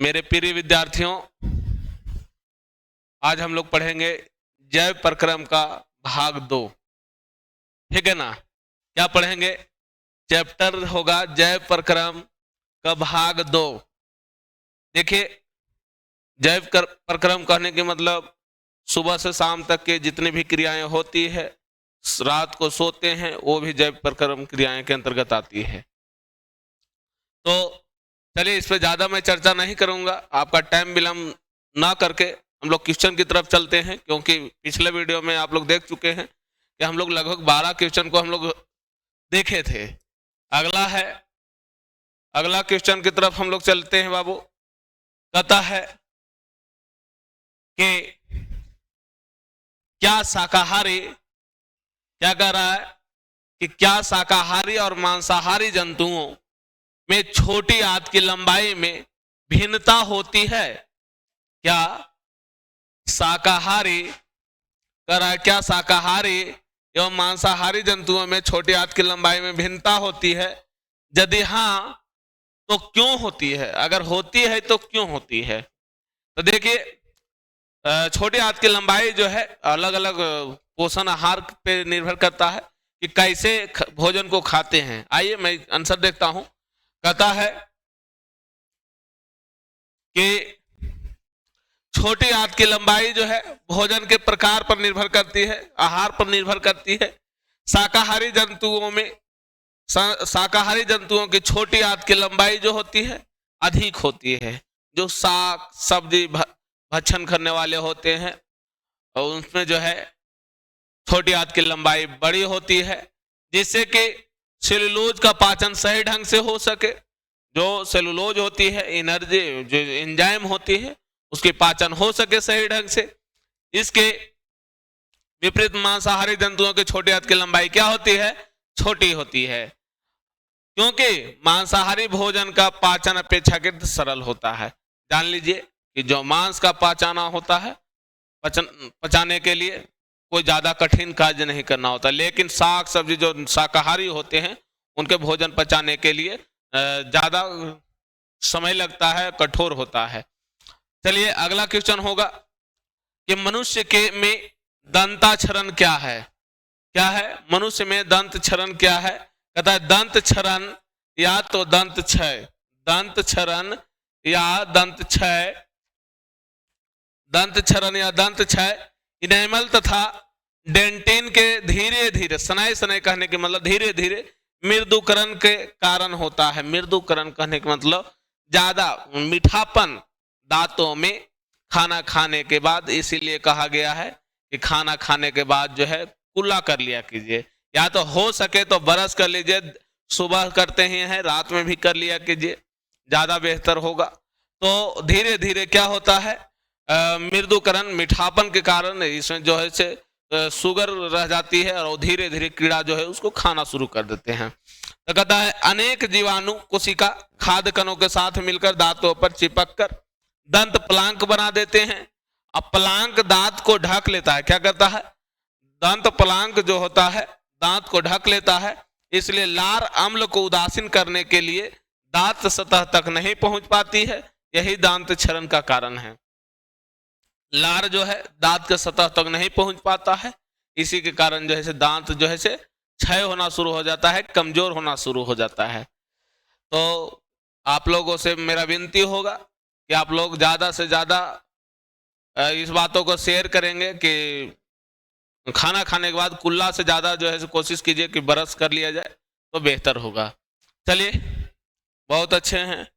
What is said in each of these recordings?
मेरे प्रिय विद्यार्थियों, आज हम लोग पढ़ेंगे जैव प्रक्रम का भाग 2। ठीक है ना? क्या पढ़ेंगे? चैप्टर होगा जैव प्रक्रम का भाग 2। देखिए, जैव प्रक्रम कहने के मतलब सुबह से शाम तक के जितनी भी क्रियाएं होती है, रात को सोते हैं, वो भी जैव प्रक्रम क्रियाएं के अंतर्गत आती है। तो चलिए, इस पे ज्यादा मैं चर्चा नहीं करूंगा, आपका टाइम विलंब ना करके हम लोग क्वेश्चन की तरफ चलते हैं, क्योंकि पिछले वीडियो में आप लोग देख चुके हैं कि हम लोग लगभग 12 क्वेश्चन को हम लोग देखे थे। अगला क्वेश्चन की तरफ हम लोग चलते हैं बाबू। कहता है कि क्या शाकाहारी, क्या कह रहा है कि क्या शाकाहारी और मांसाहारी जंतुओं में छोटी आंत की लंबाई में भिन्नता होती है? क्या शाकाहारी, कह रहा है क्या शाकाहारी एवं मांसाहारी जंतुओं में छोटी आंत की लंबाई में भिन्नता होती है? यदि हाँ तो क्यों होती है? अगर होती है तो क्यों होती है? तो देखिए, छोटी आंत की लंबाई जो है अलग अलग पोषण आहार पे निर्भर करता है कि कैसे भोजन को खाते हैं। आइए मैं आंसर देखता हूं। कहता है कि छोटी आंत की लंबाई जो है भोजन के प्रकार पर निर्भर करती है, आहार पर निर्भर करती है। शाकाहारी जंतुओं की छोटी आंत की लंबाई जो होती है अधिक होती है। जो साग सब्जी भक्षण करने वाले होते हैं और उसमें जो है छोटी आंत की लंबाई बड़ी होती है, जिससे कि सेलुलोज का पाचन सही ढंग से हो सके। जो सेलुलोज होती है, एनर्जी जो एंजाइम होती है, उसकी पाचन हो सके सही ढंग से। इसके विपरीत मांसाहारी जंतुओं की छोटी आंत की लंबाई क्या होती है? छोटी होती है, क्योंकि मांसाहारी भोजन का पाचन अपेक्षाकृत सरल होता है। जान लीजिए कि जो मांस का पचाना होता है, पचाने के लिए कोई ज्यादा कठिन कार्य नहीं करना होता, लेकिन साग सब्जी जो शाकाहारी होते हैं उनके भोजन पचाने के लिए ज्यादा समय लगता है, कठोर होता है। चलिए, अगला क्वेश्चन होगा कि मनुष्य के में दंताक्षरण क्या है? क्या है मनुष्य में दंत क्षरण? क्या है? कहता है दंत क्षरण या तो दंत क्षय, दंत क्षरण या दंत क्षय, दंत क्षरण या दंत क्षय इनेमल तथा डेंटिन के धीरे धीरे, सनाई सनाई कहने के मतलब धीरे धीरे मृदुकरण के कारण होता है। मृदुकरण कहने के मतलब ज्यादा मीठापन दांतों में खाना खाने के बाद, इसीलिए कहा गया है कि खाना खाने के बाद जो है कुल्ला कर लिया कीजिए, या तो हो सके तो ब्रश कर लीजिए, सुबह करते ही हैं रात में भी कर लिया कीजिए, ज्यादा बेहतर होगा। तो धीरे धीरे क्या होता है, मृदुकरण, मीठापन के कारण इसमें जो है से शुगर रह जाती है और धीरे धीरे कीड़ा जो है उसको खाना शुरू कर देते हैं। तो कहता है अनेक जीवाणु कोशिका खाद्य कणों के साथ मिलकर दांतों पर चिपक कर दंत प्लांक बना देते हैं। अब प्लांक दांत को ढक लेता है। क्या करता है? दंत प्लांक जो होता है दांत को ढक लेता है, इसलिए लार अम्ल को उदासीन करने के लिए दांत सतह तक नहीं पहुंच पाती है। यही दांत क्षरण का कारण है। लार जो है दांत के सतह तक नहीं पहुंच पाता है, इसी के कारण जो है दांत जो है से क्षय होना शुरू हो जाता है, कमजोर होना शुरू हो जाता है। तो आप लोगों से मेरा विनती होगा कि आप लोग ज्यादा से ज्यादा इस बातों को शेयर करेंगे कि खाना खाने के बाद कुल्ला से ज्यादा जो है कोशिश कीजिए कि ब्रश कर लिया जाए तो बेहतर होगा। चलिए, बहुत अच्छे हैं।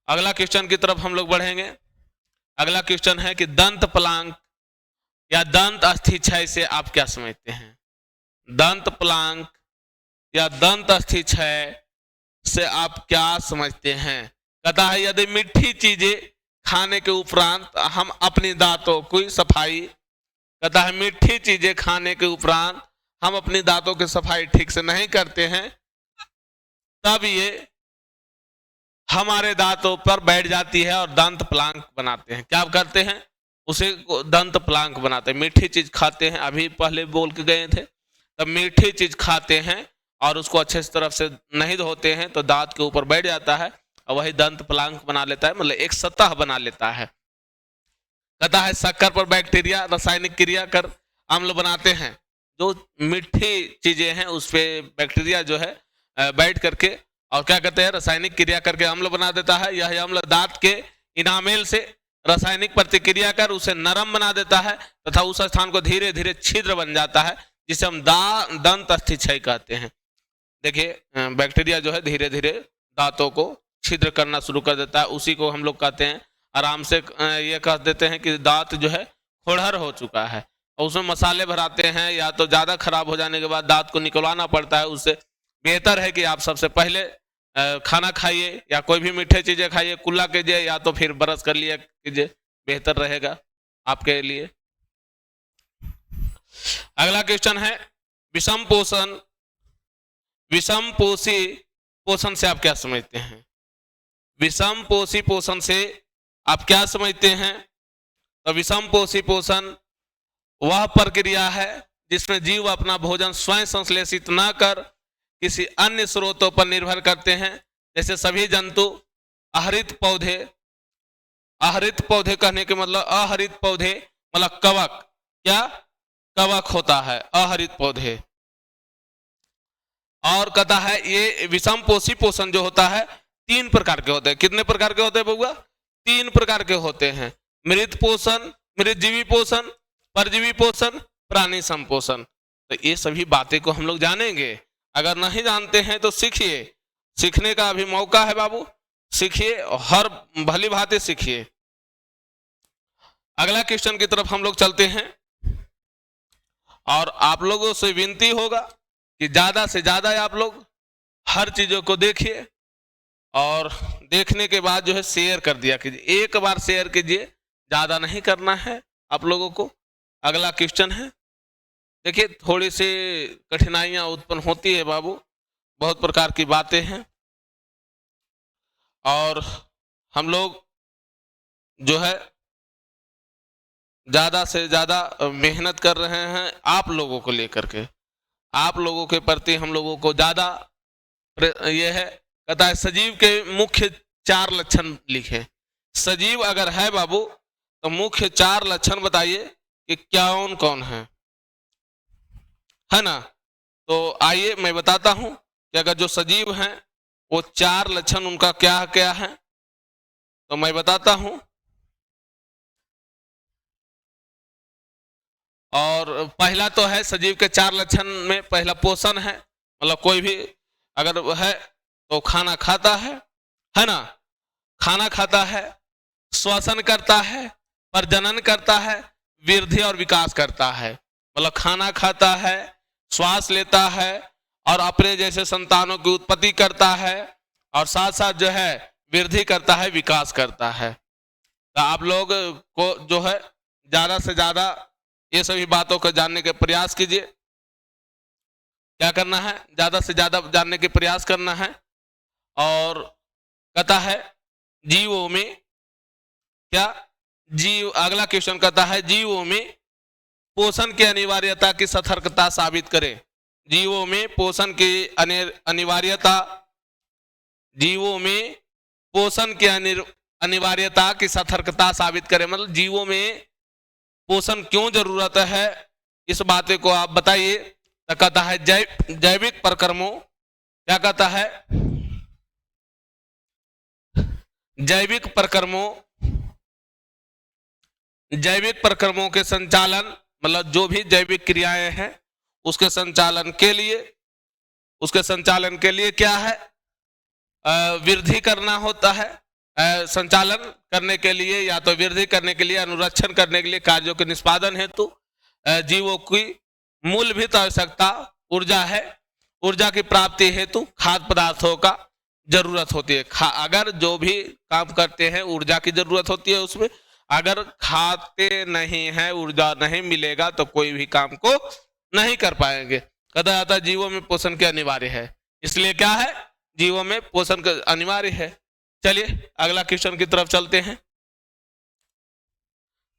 अगला क्वेश्चन की तरफ हम लोग बढ़ेंगे। अगला क्वेश्चन है कि दंत प्लांक या दंत अस्थिक्षय से आप क्या समझते हैं? दंत प्लांक या दंत अस्थिक्षय से आप क्या समझते हैं? कहता है यदि मीठी चीजें खाने के उपरांत हम अपनी दांतों की सफाई, कहता है मीठी चीजें खाने के उपरांत हम अपनी दांतों की सफाई ठीक से नहीं करते हैं, तब ये हमारे दांतों पर बैठ जाती है और दंत प्लांक बनाते हैं। क्या करते हैं? उसे दंत प्लांक बनाते हैं। मीठी चीज खाते हैं, अभी पहले बोल के गए थे, तब मीठी चीज खाते हैं और उसको अच्छे तरफ से नहीं धोते हैं तो दांत के ऊपर बैठ जाता है और वही दंत प्लांक बना लेता है, मतलब एक सतह बना लेता है। कहता है शक्कर पर बैक्टीरिया रासायनिक क्रिया कर अम्ल बनाते हैं। जो मीठी चीजें हैं उस पे बैक्टीरिया जो है बैठ करके और क्या कहते हैं रासायनिक क्रिया करके अम्ल बना देता है। यह अम्ल दांत के इनामेल से रासायनिक प्रतिक्रिया कर उसे नरम बना देता है तथा उस स्थान को धीरे धीरे छिद्र बन जाता है, जिसे हम दंत अस्थिक्षय कहते हैं। देखिए बैक्टीरिया जो है धीरे धीरे दांतों को छिद्र करना शुरू कर देता है, उसी को हम लोग कहते हैं आराम से ये कह देते हैं कि दांत जो है खोड़हर हो चुका है। और उसमें मसाले भराते हैं या तो ज्यादा खराब हो जाने के बाद दांत को निकलवाना पड़ता है। उससे बेहतर है कि आप सबसे पहले खाना खाइए या कोई भी मीठे चीजें खाइए, कुल्ला कीजिए या तो फिर ब्रश कर लिया कीजिए, बेहतर रहेगा आपके लिए। अगला क्वेश्चन है विषम पोषण। विषम पोषी पोषण से आप क्या समझते हैं? विषम पोषी पोषण से आप क्या समझते हैं? तो विषम पोषी पोषण वह प्रक्रिया है जिसमें जीव अपना भोजन स्वयं संश्लेषित न कर किसी अन्य स्रोतों पर निर्भर करते हैं। जैसे सभी जंतु आहरित पौधे, आहरित पौधे कहने के मतलब आहरित पौधे मतलब कवक, क्या कवक होता है आहरित पौधे। और कहता है ये विषम पोषी पोषण जो होता है 3 प्रकार के होते हैं। कितने प्रकार के होते हैं बउआ? 3 प्रकार के होते हैं। मृत पोषण, मृतजीवी पोषण, परजीवी पोषण, प्राणी संपोषण। तो ये सभी बातें को हम लोग जानेंगे। अगर नहीं जानते हैं तो सीखिए, सीखने का अभी मौका है बाबू, सीखिए, हर भली भांति सीखिए। अगला क्वेश्चन की तरफ हम लोग चलते हैं और आप लोगों से विनती होगा कि ज्यादा से ज्यादा आप लोग हर चीजों को देखिए और देखने के बाद जो है शेयर कर दिया कीजिए। एक बार शेयर कीजिए, ज्यादा नहीं करना है आप लोगों को। अगला क्वेश्चन है, देखिए थोड़ी सी कठिनाइयां उत्पन्न होती है बाबू, बहुत प्रकार की बातें हैं और हम लोग जो है ज्यादा से ज्यादा मेहनत कर रहे हैं आप लोगों को लेकर के। आप लोगों के प्रति हम लोगों को ज्यादा ये है। कहता है सजीव के मुख्य 4 लक्षण लिखे। सजीव अगर है बाबू तो मुख्य 4 लक्षण बताइए कि कौन कौन है ना। तो आइए मैं बताता हूं कि अगर जो सजीव हैं वो 4 लक्षण उनका क्या क्या है, तो मैं बताता हूं। और पहला तो है सजीव के 4 लक्षण में पहला पोषण है, मतलब कोई भी अगर है तो खाना खाता है ना, खाना खाता है, श्वसन करता है, प्रजनन करता है, वृद्धि और विकास करता है। मतलब खाना खाता है, श्वास लेता है और अपने जैसे संतानों की उत्पत्ति करता है और साथ साथ जो है वृद्धि करता है, विकास करता है। तो आप लोग को जो है ज्यादा से ज्यादा ये सभी बातों को जानने के प्रयास कीजिए। क्या करना है? ज्यादा से ज्यादा जानने के प्रयास करना है। और कहता है जीवों में क्या जीव, अगला क्वेश्चन कहता है जीवों में पोषण की अनिवार्यता की सतर्कता साबित करें। जीवों में पोषण की अनिवार्यता, जीवों में पोषण की अनिवार्यता की सतर्कता साबित करें। मतलब जीवों में पोषण क्यों जरूरत है इस बातें को आप बताइए। तो कहता है जैविक प्रक्रमों, क्या कहता है? जैविक प्रक्रमों, जैविक प्रक्रमों के संचालन, मतलब जो भी जैविक क्रियाएं हैं उसके संचालन के लिए, उसके संचालन के लिए क्या है? वृद्धि करना होता है। संचालन करने के लिए या तो वृद्धि करने के लिए, अनुरक्षण करने के लिए, कार्यों के निष्पादन हेतु जीवों की मूलभूत आवश्यकता ऊर्जा है। ऊर्जा की प्राप्ति हेतु खाद्य पदार्थों का जरूरत होती है। अगर जो भी काम करते हैं ऊर्जा की जरूरत होती है उसमें, अगर खाते नहीं है, ऊर्जा नहीं मिलेगा तो कोई भी काम को नहीं कर पाएंगे। कहा जाता है जीवों में पोषण के अनिवार्य है, इसलिए क्या है? जीवों में पोषण का अनिवार्य है। चलिए अगला क्वेश्चन की तरफ चलते हैं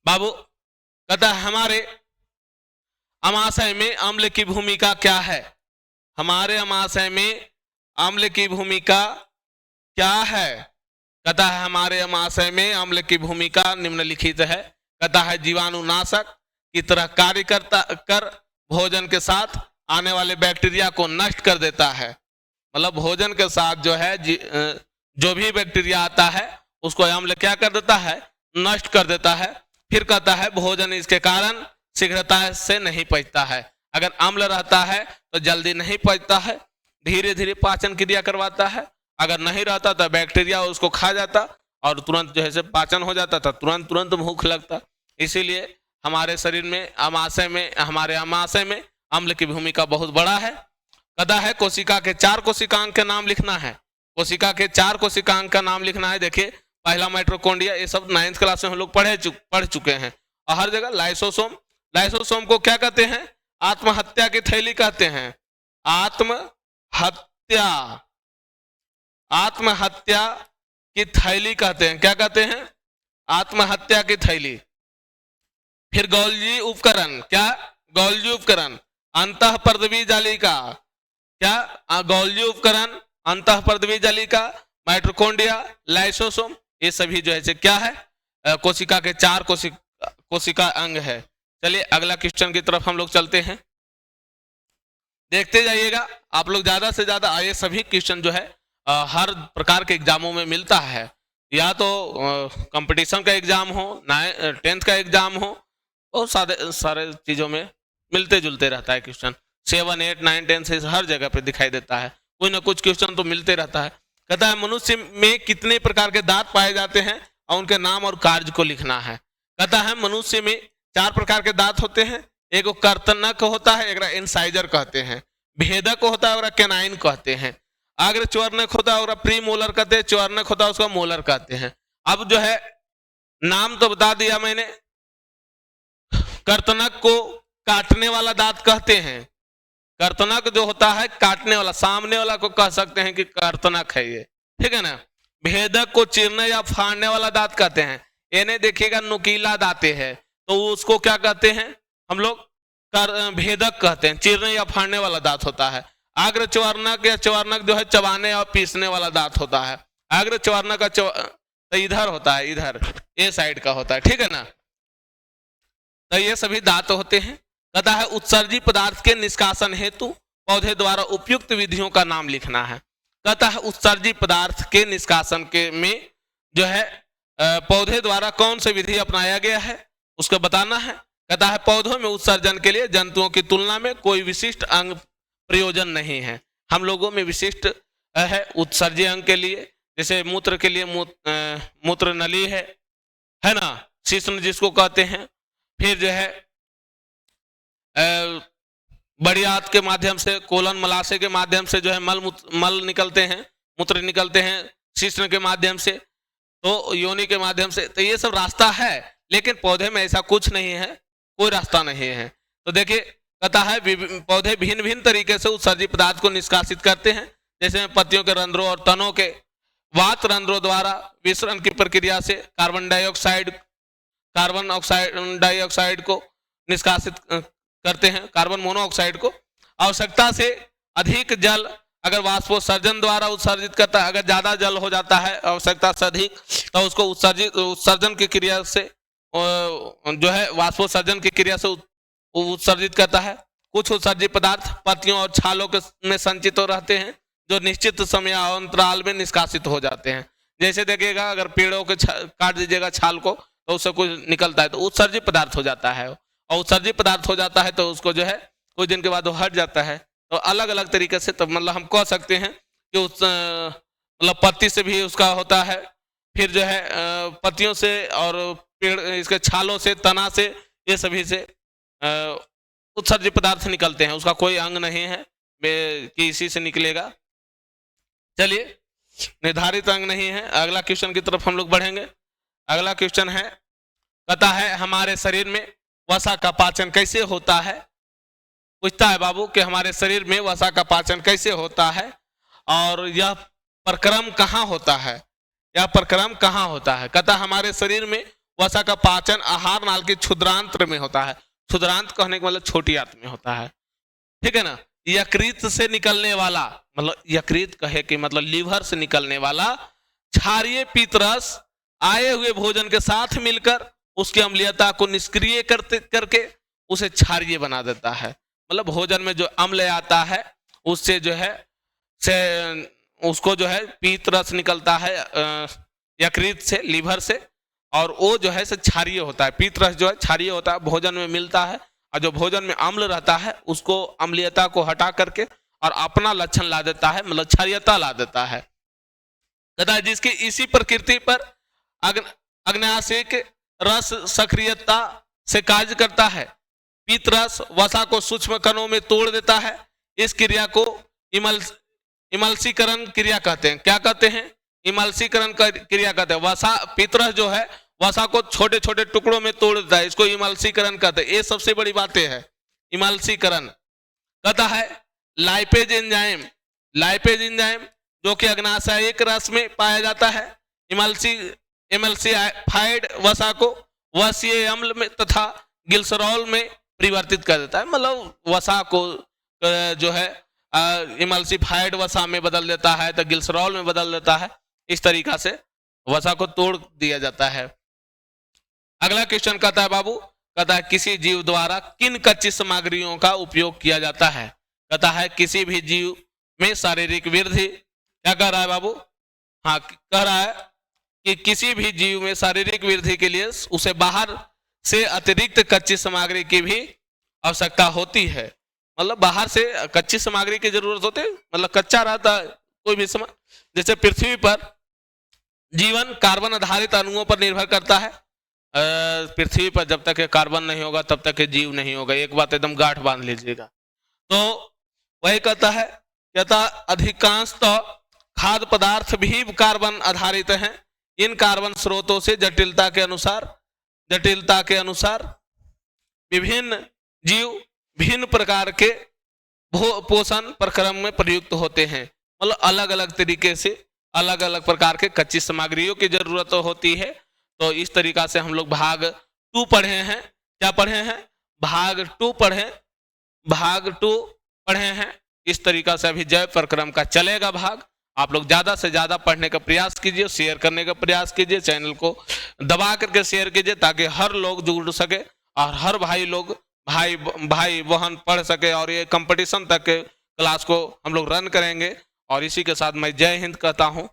बाबू। कहता है हमारे अमाशय में अम्ल की भूमिका क्या है? हमारे अमाशय में अम्ल की भूमिका क्या है? कहता है हमारे अमाशय में अम्ल की भूमिका निम्नलिखित है। कहता है जीवाणुनाशक की तरह कार्य करता कर भोजन के साथ आने वाले बैक्टीरिया को नष्ट कर देता है। मतलब भोजन के साथ जो है जो भी बैक्टीरिया आता है उसको अम्ल क्या कर देता है, नष्ट कर देता है। फिर कहता है भोजन इसके कारण शीघ्रता से नहीं पचता है। अगर अम्ल रहता है तो जल्दी नहीं पचता है, धीरे धीरे पाचन क्रिया करवाता है। अगर नहीं रहता तो बैक्टीरिया उसको खा जाता और तुरंत जो है पाचन हो जाता था, तुरंत तुरंत भूख लगता। इसीलिए हमारे शरीर में हमारे अमाशय में अम्ल की भूमिका बहुत बड़ा है। कहता है कोशिका के 4 कोशिकांग के नाम लिखना है। कोशिका के 4 कोशिकांग का नाम लिखना है। देखिए पहला माइटोकॉन्ड्रिया, ये सब 9th क्लास में हम लोग पढ़ चुके हैं। और हर जगह लाइसोसोम, लाइसोसोम को क्या कहते हैं, आत्महत्या की थैली कहते हैं। आत्महत्या, आत्महत्या की थैली कहते हैं। क्या कहते हैं, आत्महत्या की थैली। फिर गोल्जी उपकरण, क्या, गोल्जी उपकरण, अंतःपर्दवी जालिका, क्या, गोल्जी उपकरण, अंतःपर्दवी जालिका, माइटोकॉन्ड्रिया, लाइसोसोम, ये सभी जो है क्या है, कोशिका के 4 कोशिका अंग है। चलिए अगला क्वेश्चन की तरफ हम लोग चलते हैं, देखते जाइएगा। आप लोग ज्यादा से ज्यादा आइए, सभी क्वेश्चन जो है हर प्रकार के एग्जामों में मिलता है। या तो कंपटीशन का एग्जाम हो, 10th का एग्जाम हो, बहुत सारे चीजों में मिलते जुलते रहता है क्वेश्चन। 7, 8, 9, 10 से हर जगह पे दिखाई देता है, कोई ना कुछ क्वेश्चन तो मिलते रहता है। कहता है मनुष्य में कितने प्रकार के दांत पाए जाते हैं और उनके नाम और कार्य को लिखना है। कहता है मनुष्य में 4 प्रकार के दांत होते हैं। एक कर्तनक होता है, एक इंसाइजर कहते हैं, भेदक होता है और कैनाइन कहते हैं, अग्र च्वर्णक होता है और प्री मोलर कहते हैं, च्वर्णक होता है उसका मोलर कहते हैं। अब जो है नाम तो बता दिया मैंने। कर्तनक को काटने वाला दांत कहते हैं। कर्तनक जो होता है काटने वाला, सामने वाला को कह सकते हैं कि कर्तनक है ये, ठीक है ना। भेदक को चीरने या फाड़ने वाला दांत कहते हैं। इन्हें देखिएगा नुकीला दांते है तो उसको क्या कहते हैं हम लोग, भेदक कहते हैं, चीरने या फाड़ने वाला दांत होता है। अग्र च्वर्णक या च्वर्णक जो है चबाने और पीसने वाला दांत होता है। अग्र च्वर्णक का तो इधर होता है, इधर ए साइड का होता है, ठीक है ना। तो ये सभी दांत होते हैं। कहता है उत्सर्जी पदार्थ के निष्कासन हेतु पौधे द्वारा उपयुक्त विधियों का नाम लिखना है। कहता है उत्सर्जी पदार्थ के निष्कासन के में जो है पौधे द्वारा कौन सी विधि अपनाया गया है उसको बताना है। कहता है पौधों में उत्सर्जन के लिए जंतुओं की तुलना में कोई विशिष्ट अंग प्रयोजन नहीं है। हम लोगों में विशिष्ट है उत्सर्जी अंग के लिए, जैसे मूत्र के लिए मूत्र नली है ना, शिश्न जिसको कहते हैं। फिर जो है बड़ी आंत के माध्यम से, कोलन मलाशय के माध्यम से जो है मल निकलते हैं, मूत्र निकलते हैं, शिश्न के माध्यम से, तो योनि के माध्यम से। तो ये सब रास्ता है, लेकिन पौधे में ऐसा कुछ नहीं है, कोई रास्ता नहीं है। तो देखिए कहता है पौधे भिन्न भिन्न तरीके से उत्सर्जी पदार्थ को निष्कासित करते हैं, जैसे पत्तियों के रंध्रों और तनों के वात रंध्रों द्वारा विसरण की प्रक्रिया से कार्बन डाइऑक्साइड को निष्कासित करते हैं, कार्बन मोनोऑक्साइड को। आवश्यकता से अधिक जल अगर वाष्पोत्सर्जन द्वारा उत्सर्जित करता है, अगर ज्यादा जल हो जाता है आवश्यकता से अधिक, तो उसको उत्सर्जन की क्रिया से जो है वाष्पोत्सर्जन की क्रिया से उत्सर्जित करता है। कुछ उत्सर्जित पदार्थ पत्तियों और छालों के में संचित हो रहते हैं, जो निश्चित समय अंतराल में निष्कासित हो जाते हैं। जैसे देखिएगा अगर पेड़ों के काट दीजिएगा छाल को तो उससे कुछ निकलता है तो उत्सर्जित पदार्थ हो जाता है, और उत्सर्जित पदार्थ हो जाता है तो उसको जो है कुछ दिन के बाद वो हट जाता है। तो अलग अलग तरीके से, तो मतलब हम कह सकते हैं कि उस मतलब पत्ती से भी उसका होता है, फिर जो है पत्तियों से और पेड़ इसके छालों से, तना से, ये सभी से उत्सर्जित पदार्थ निकलते हैं। उसका कोई अंग नहीं है कि इसी से निकलेगा। चलिए निर्धारित अंग नहीं है। अगला क्वेश्चन की तरफ हम लोग बढ़ेंगे। अगला क्वेश्चन है, कहता है हमारे शरीर में वसा का पाचन कैसे होता है। पूछता है बाबू कि हमारे शरीर में वसा का पाचन कैसे होता है और यह प्रक्रम कहाँ होता है, यह प्रक्रम कहाँ होता है। कहता है हमारे शरीर में वसा का पाचन आहार नाल के क्षुद्रांत्र में होता है। क्षुद्रांत कहने का मतलब छोटी आंत में होता है, ठीक है ना। यकृत से निकलने वाला, मतलब यकृत कहे कि मतलब लीवर से निकलने वाला क्षारीय पीतरस आए हुए भोजन के साथ मिलकर उसकी अम्लीयता को निष्क्रिय करके उसे क्षारीय बना देता है। मतलब भोजन में जो अम्ल आता है उससे जो है से उसको जो है पीतरस निकलता है यकृत से, लीवर से, और वो जो है से क्षारीय होता है। पीतरस जो है क्षारीय होता है, भोजन में मिलता है, और जो भोजन में अम्ल रहता है उसको अम्लीयता को हटा करके और अपना लक्षण ला देता है, मतलब क्षारीयता ला देता है। कहता है जिसकी इसी प्रकृति पर अग्न्याशिक रस सक्रियता से कार्य करता है। पीतरस वसा को सूक्ष्म कणों में तोड़ देता है। इस क्रिया को इमल्सीकरण क्रिया कहते हैं। क्या कहते हैं? इमल्सीकरण क्रिया कहते हैं। वसा, पीतरस जो है वसा को छोटे छोटे टुकड़ों में तोड़ देता है, इसको इमल्सीकरण कहते हैं। ये सबसे बड़ी बातें है इमल्सीकरण। कहता है लाइपेज एंजाइम, लाइपेज एंजाइम जो कि अग्नाशयिक रस में पाया जाता है, इमल्सीफाइड वसा को वसीय अम्ल में तथा ग्लिसरॉल में परिवर्तित कर देता है। मतलब वसा को जो है इमल्सीफाइड वसा में बदल देता है तो ग्लिसरॉल में बदल देता है। इस तरीका से वसा को तोड़ दिया जाता है। अगला क्वेश्चन कहता है बाबू, कहता है किसी जीव द्वारा किन कच्ची सामग्रियों का उपयोग किया जाता है? कहता है किसी भी जीव में शारीरिक वृद्धि, क्या कह रहा है बाबू? हाँ, कह रहा है कि किसी भी जीव में शारीरिक वृद्धि के लिए उसे बाहर से अतिरिक्त कच्ची सामग्री की भी आवश्यकता होती है। मतलब बाहर से कच्ची सामग्री की जरूरत होती है, मतलब कच्चा रहता है कोई भी सामान। जैसे पृथ्वी पर जीवन कार्बन आधारित अणुओं पर निर्भर करता है। पृथ्वी पर जब तक कार्बन नहीं होगा तब तक जीव नहीं होगा, एक बात एकदम गांठ बांध लीजिएगा। तो वही कहता अधिकांशतः खाद्य पदार्थ भी कार्बन आधारित हैं। इन कार्बन स्रोतों से जटिलता के अनुसार विभिन्न जीव भिन्न प्रकार के पोषण प्रक्रम में प्रयुक्त होते हैं। मतलब अलग अलग तरीके से अलग अलग प्रकार के कच्ची सामग्रियों की जरूरत होती है। तो इस तरीका से हम लोग भाग 2 पढ़े हैं। क्या पढ़े हैं? भाग 2 पढ़े हैं। इस तरीका से अभी जैव प्रक्रम का चलेगा भाग। आप लोग ज्यादा से ज्यादा पढ़ने का प्रयास कीजिए, शेयर करने का प्रयास कीजिए, चैनल को दबा करके शेयर कीजिए ताकि हर लोग जुड़ सके और हर भाई बहन पढ़ सके और ये कंपटीशन तक के क्लास को हम लोग रन करेंगे। और इसी के साथ मैं जय हिंद कहता हूँ।